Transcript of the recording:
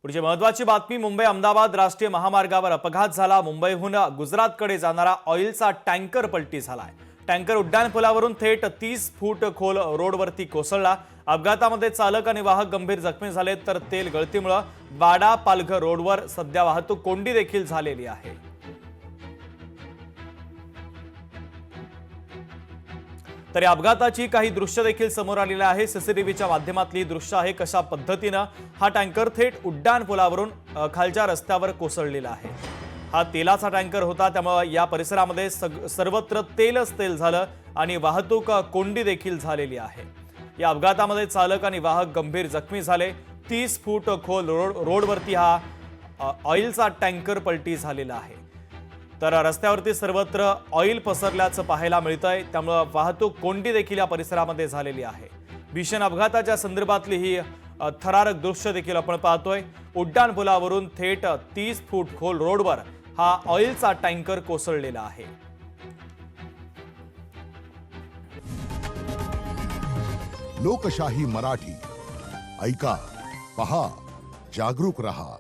पुढची महत्त्वाची बातमी, मुंबई अहमदाबाद राष्ट्रीय महामार्गावर अपघात झाला। मुंबईहून गुजरातकडे जाणारा ऑइलचा टँकर पलटी झालाय। टँकर उड्डाणपुलावरून थेट 30 फूट खोल रोडवरती कोसळला। अपघातामध्ये चालक आणि वाहक गंभीर जखमी झाले, तर तेल गळतीमुळे वाडा पालघर रोडवर सध्या वाहतूक कोंडी देखील झालेली आहे। तर या अपघाताची काही दृश्य देखील समोर आलेली आहे। सीसीटीव्हीच्या माध्यमातली दृश्य आहे, कशा पद्धतीने हा टँकर थेट उड्डाणपुलावरून खालच्या रस्त्यावर कोसळलेला आहे। हा तेलाचा टँकर होता, त्यामुळे या परिसरामध्ये सर्वत्र तेलच तेल झालं आणि वाहतूक कोंडी देखील झालेली आहे। या अपघातामध्ये चालक आणि वाहक गंभीर जखमी झाले। 30 फूट खोल रोडवरती हा ऑइलचा टँकर पलटी झालेला आहे। तर रस्त्यावरती सर्वत्र ऑइल पसरल्याचं पाहायला मिळतंय, त्यामुळे वाहतूक कोंडी देखील या परिसरामध्ये झालेली आहे। भीषण अपघाताच्या संदर्भातली ही थरारक दृश्य देखील आपण पाहतोय। उड्डाणपुलावरून थेट 30 फूट खोल रोडवर हा ऑइलचा टँकर कोसळलेला आहे। लोकशाही मराठी ऐका, पहा, जागरूक रहा।